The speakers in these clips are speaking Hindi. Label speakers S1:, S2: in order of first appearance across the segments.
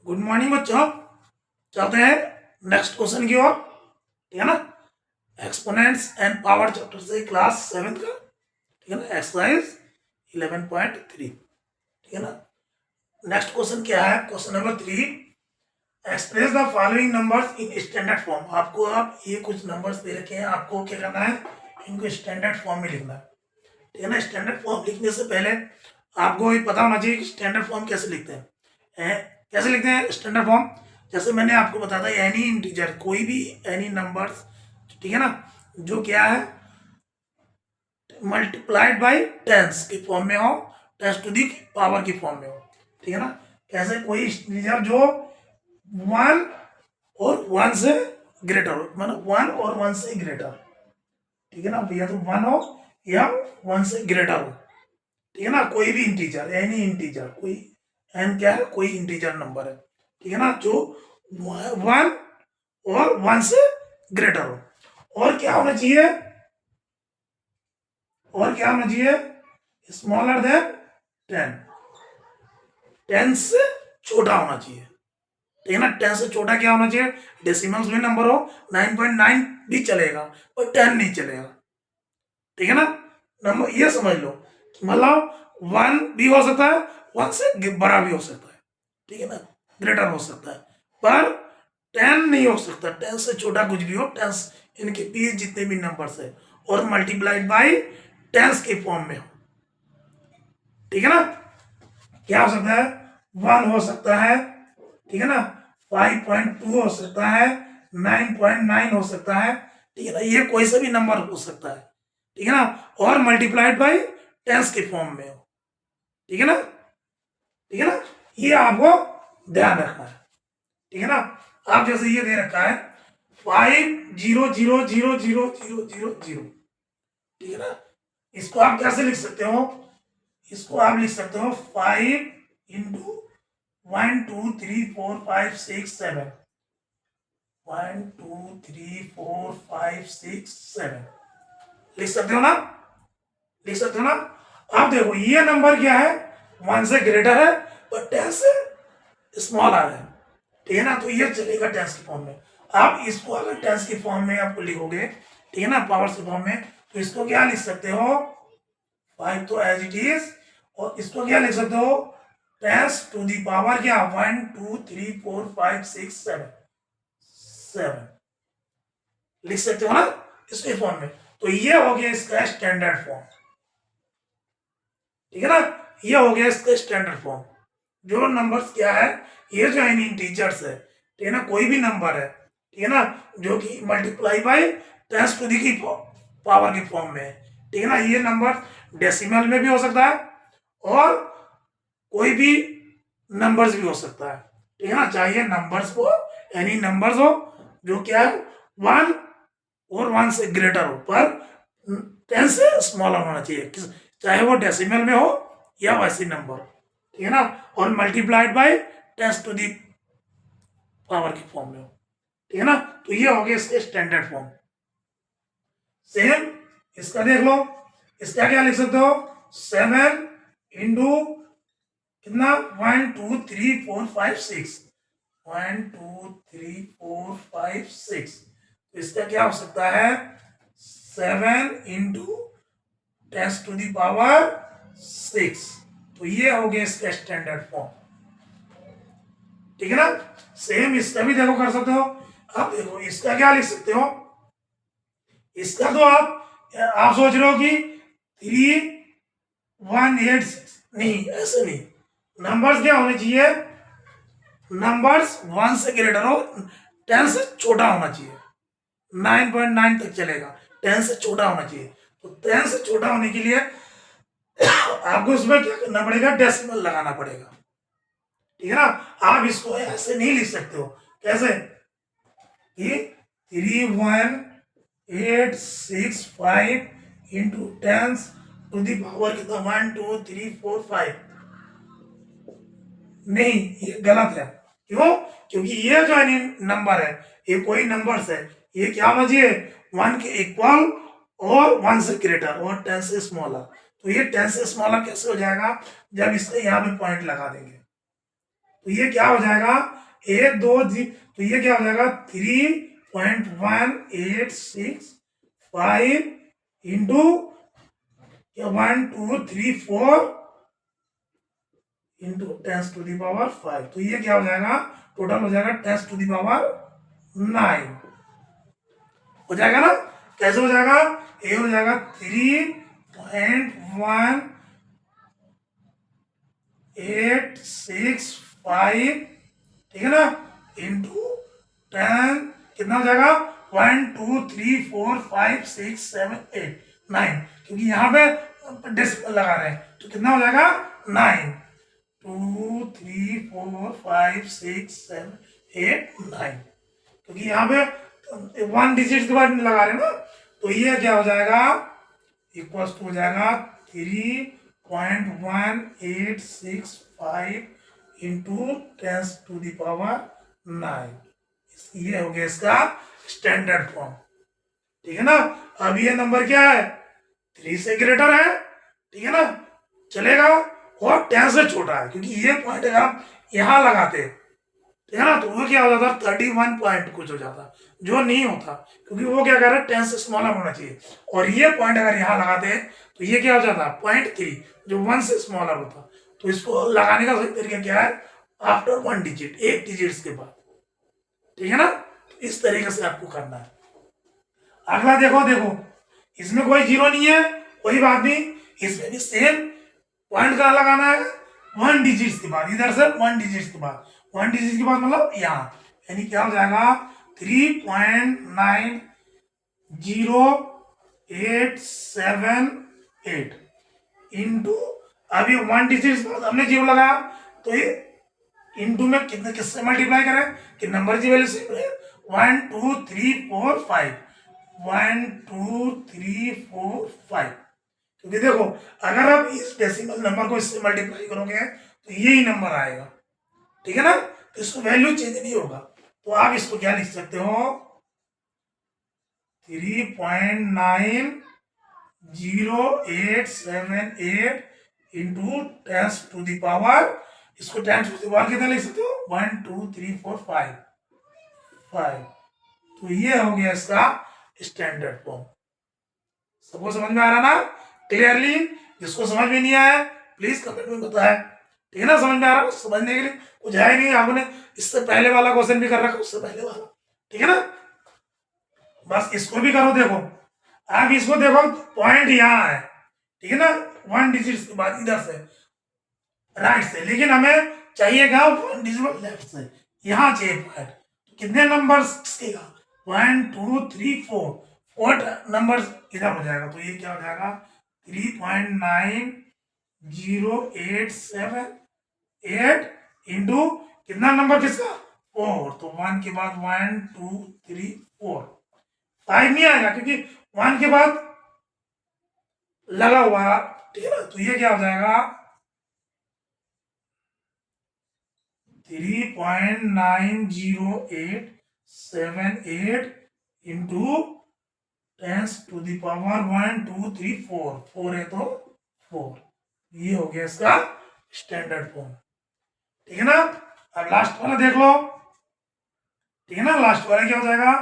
S1: गुड मॉर्निंग बच्चों। चलते हैं नेक्स्ट क्वेश्चन की ओर। ठीक है ना। एक्सपोनेंट्स एंड पावर चैप्टर से क्लास 7 का। ठीक है ना। एक्सरसाइज 11.3। ठीक है ना। नेक्स्ट क्वेश्चन क्या है? Question number 3, express the following numbers in standard form. आपको आप ये कुछ नंबर्स दे रखे हैं, आपको क्या करना है, इनको स्टैंडर्ड फॉर्म में लिखना है। ठीक है ना। स्टैंडर्ड फॉर्म लिखने से पहले आपको ये पता होना चाहिए कि स्टैंडर्ड फॉर्म कैसे लिखते हैं। कैसे लिखते हैं स्टैंडर्ड फॉर्म? जैसे मैंने आपको बताया था, एनी इंटीजर, कोई भी एनी नंबर्स, ठीक है ना, जो क्या है मल्टीप्लाइड बाय टेंस के फॉर्म में हो, टेंस टू दी पावर की फॉर्म में हो। ठीक है ना। कैसे? कोई इंटीजर जो वन और वन से ग्रेटर हो, मतलब वन और वन से ग्रेटर। ठीक है ना। या तो वन हो या वन से ग्रेटर हो। ठीक है ना। कोई भी इंटीजर, एनी इंटीजर, कोई एन क्या है, कोई इंटीजर नंबर है। ठीक है ना, जो वन और वन से ग्रेटर हो। और क्या होना चाहिए? और क्या होना चाहिए? स्मॉलर देन 10, 10 से छोटा होना चाहिए। ठीक है ना। 10 से छोटा क्या होना चाहिए? डेसिमल्स में नंबर हो, 9.9 भी चलेगा पर 10 नहीं चलेगा। ठीक है ना। नंबर ये समझ लो, मतलब वन भी हो सकता है, वन से बड़ा भी हो सकता है। ठीक है ना, ग्रेटर हो सकता है, पर 10 नहीं हो सकता। 10 से छोटा कुछ भी हो, 10 इनके बीच जितने भी नंबर्स है और मल्टीप्लाइड बाई 10 के फॉर्म में हो। ठीक है ना। क्या हो सकता है? 1 हो सकता है, ठीक है ना, 5.2 हो सकता है, 9.9 हो सकता है। ठीक है ना, ये कोई सा भी नंबर हो सकता है। ठीक है ना, और मल्टीप्लाइड बाई 10 के फॉर्म में हो। ठीक है ना। ठीक है ना, ये आपको ध्यान रखना है। ठीक है ना। आप जैसे ये दे रखा है 500000000। ठीक है ना, इसको आप कैसे लिख सकते हो? इसको आप लिख सकते हो 5 इंटू 1 2 3 4 5 6 7। 1 2 3 4 5 6 7 लिख सकते हो ना? लिख सकते हो ना? आप देखो ये नंबर क्या है, 1 से ग्रेटर है पर 10 से स्मॉलर है। ठीक है ना, तो ये चलेगा 10 के फॉर्म में। आप इसको अगर 10 के फॉर्म में आपको लिखोगे, ठीक है ना, पावर्स के फॉर्म में, तो इसको क्या लिख सकते हो? 5 तो एज इट इज। और इसको क्या लिख सकते हो? 10 टू दी पावर क्या, 1 2 3 4 5 6 7 7 लिख सकते हो ना इसके फॉर्म में। तो ये हो गया इसका स्टैंडर्ड फॉर्म। ठीक है ना, ये हो गया इसका स्टैंडर्ड फॉर्म। जो नंबर्स क्या है, ये जो है इंटीजर्स है, ठीक है ना, कोई भी नंबर है, ठीक है ना, जो कि मल्टीप्लाई बाय 10 टू दी की पावर के फॉर्म में है। ठीक है ना, ये नंबर डेसिमल में भी हो सकता है और कोई भी नंबर्स भी हो सकता है। ठीक है ना, चाहे नंबर्स हो, एनी नंबर्स हो, जो क्या है, वन और वन से ग्रेटर हो पर 10 से स्मॉलर होना चाहिए, चाहे वो डेसिमल में हो या वैसी नंबर। ठीक है ना, और multiplied by 10 to the power के फॉर्म में हो। ठीक है ना, तो ये हो गया इसके स्टैंडर्ड फॉर्म। सेम इसका देख लो, इसका क्या लिख सकते हो? 7 इंटू कितना, 1 2 3 4 5 6, 1 2 3 4 5 6। तो इसका क्या हो सकता है? 7 इंटू 10 टू दी पावर 6। तो ये हो गया इसका स्टैंडर्ड फॉर्म। ठीक है ना। सेम इसका भी देखो कर सकते हो। अब देखो इसका क्या लिख सकते हो? इसका तो आप सोच रहे हो कि 3186, नहीं, ऐसे नहीं। नंबर्स क्या होने चाहिए? नंबर्स 1 से ग्रेटर हो, 10 से छोटा होना चाहिए, 9.9 तक चलेगा, 10 से छोटा होना चाहिए। तो 10 से छोटा होने के लिए आपको इसमें क्या करना पड़ेगा? डेसिमल लगाना पड़ेगा। ठीक है ना, आप इसको ऐसे नहीं लिख सकते हो। कैसे कि 31865 इंटू 10 टू दी पावर कितना, 1 2 3 4 5। नहीं, ये गलत है। क्यों? क्योंकि ये जो है नंबर है, ये कोई नंबर्स है, ये क्या होना चाहिए? 1 के इक्वल और 1 से ग्रेटर और 10 से स्मॉलर। तो ये 10 से स्मॉलर कैसे हो जाएगा? जब इसके यहाँ पे पॉइंट लगा देंगे। तो ये क्या हो जाएगा, एक दो जी, तो ये क्या हो जाएगा 3.1865 इंटू 1234 इंटू 10⁵ तो ये क्या हो जाएगा, टोटल हो जाएगा 10⁹ हो जाएगा ना। कैसे हो जाएगा, ये हो जाएगा 3.1865, ठीक है ना, इंटू 10, कितना हो जाएगा 1 2 3 4 5 6 7 8 9, क्योंकि यहाँ पे डेसिमल लगा रहे हैं तो कितना हो जाएगा 9, 2 3 4 5 6 7 8 9, क्योंकि यहाँ पे 1 डिजिट के बाद लगा रहे हैं ना। तो ये क्या हो जाएगा, इक्वल्स टू हो जाएगा 3.1865 इंटू 10⁹ ये हो गया इसका स्टैंडर्ड फॉर्म, ठीक है ना। अब ये नंबर क्या है, 3 से ग्रेटर है, ठीक है ना, चलेगा, और 10 से छोटा है, क्योंकि ये पॉइंट अगर आप यहाँ लगाते, ठीक है ना, तो वो क्या हो जाता 31 पॉइंट कुछ हो जाता, जो नहीं होता, क्योंकि वो क्या कर रहा है 10 से स्मॉलर होना चाहिए। और ये पॉइंट अगर यहाँ लगाते तो ये क्या हो जाता 0.3, जो 1 से स्मॉलर होता। तो इसको लगाने का सही तरीका क्या है, आफ्टर 1 डिजिट, एक डिजिट के बाद, ठीक है ना। तो इस तरीके से आपको करना है। अगला देखो इसमें कोई जीरो नहीं है, कोई बात नहीं, इसमें भी सेम पॉइंट कहाँ लगाना है, 1 डिजिट के बाद, इधर से 1 डिजिट के बाद, 1 डिजिट के बाद मतलब यहाँ, यानी क्या हो जाएगा 3.90878 इंटू, अभी 1 डिजिट के बाद हमने जीरो लगाया, तो ये इंटू में कितने किससे मल्टीप्लाई करें कि नंबर की वैल्यू सेम रहे, 1 2 3 4 5, 1 2 3 4 5, क्योंकि देखो अगर आप इस डेसिमल नंबर को इससे मल्टीप्लाई करोगे तो यही नंबर आएगा, ठीक है ना, तो इसको वैल्यू चेंज नहीं होगा। तो आप इसको क्या लिख सकते हो, 3.90878 इंटू 10⁵, इसको 10⁵ कितना लिख सकते हो, 1 2 3 4 5 5। तो ये हो गया इसका स्टैंडर्ड फॉर्म। सबको समझ में आ रहा ना क्लियरली, जिसको समझ में नहीं आया प्लीज कमेंट में बताएं, ठीक है ना। समझ में आ रहा है, समझने के लिए कुछ है नहीं, आपने इससे पहले वाला क्वेश्चन भी कर रखा, उससे पहले वाला, ठीक है ना। बस इसको भी करो, देखो आप इसको देखो, पॉइंट यहाँ है, ठीक है ना, 1 डिजिट के बाद इधर से राइट से, लेकिन हमें चाहिए क्या 1 डिजिट लेफ्ट से, यहाँ चाहिए पॉइंट। तो कितने नंबर सीखेगा, 1 2 3 4, 4 नंबर इधर हो जाएगा, तो ये क्या हो जाएगा 3.90878 इंटू कितना नंबर किसका 4, तो 1 के बाद 1 2 3 4, 5 नहीं आएगा क्योंकि 1 के बाद लगा हुआ, ठीक है ना। तो ये क्या हो जाएगा 3.90878 इंटू 10⁻1 2 3 4, 4 है तो 4, ये हो गया इसका स्टैंडर्ड फॉर्म, ठीक है ना। अब लास्ट वाला देख लो, ठीक है ना, लास्ट वाला क्या हो जाएगा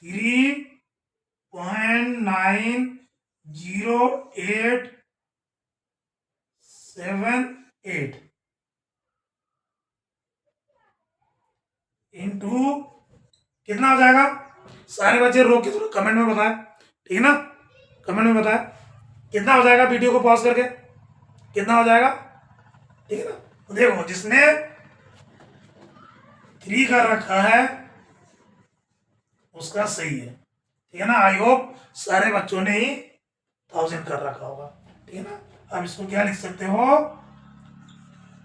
S1: 3.90878 इंटू कितना हो जाएगा, सारे बच्चे रोक के थोड़ा कमेंट में बताएं, ठीक है ना, कमेंट में बताएं कितना हो जाएगा, वीडियो को पॉज करके कितना हो जाएगा, ठीक है ना। तो देखो जिसने 3 कर रखा है उसका सही है, ठीक है ना। आई होप सारे बच्चों ने ही 1000 कर रखा होगा, ठीक है ना। अब इसको क्या लिख सकते हो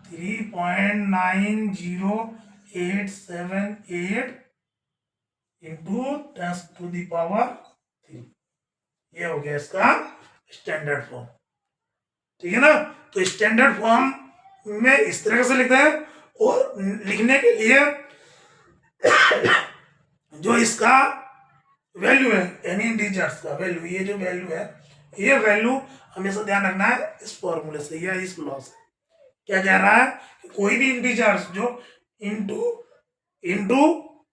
S1: 3.90878 इंटू 10⁻3, ये हो गया इसका स्टैंडर्ड फॉर्म, ठीक है ना। तो स्टैंडर्ड फॉर्म में इस तरह से लिखते हैं, और लिखने के लिए जो इसका वैल्यू है यानी इंटीजर्स का वैल्यू, ये जो वैल्यू है, ये वैल्यू हमेशा ध्यान रखना है इस फॉर्मूले से या इस लॉ से, क्या कह रहा है कि कोई भी इंटीजर्स जो into into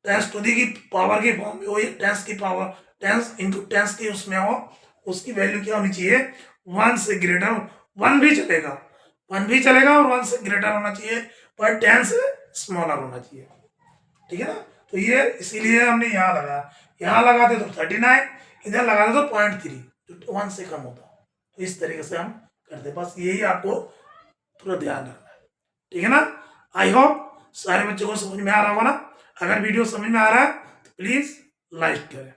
S1: tens to the की पावर की फॉर्म में हो या टेंस की पावर टेंस इंटू टेंस की उसमें हो, उसकी वैल्यू क्या होनी चाहिए, 1 से ग्रेटर। 1 भी चलेगा, 1 भी चलेगा और 1 से ग्रेटर होना चाहिए, पर 10 से स्मॉलर होना चाहिए। ठीक है ना, तो ये इसीलिए हमने यहाँ लगाया। यहाँ लगाते तो 39, इधर लगाते तो 0.3, जो 1 से कम होता। तो इस तरीके से हम करते, बस यही आपको थोड़ा ध्यान रखना है। ठीक है ना, आई होप सारे बच्चों को समझ में आ रहा होगा ना। अगर वीडियो समझ में आ रहा है तो प्लीज लाइक करें।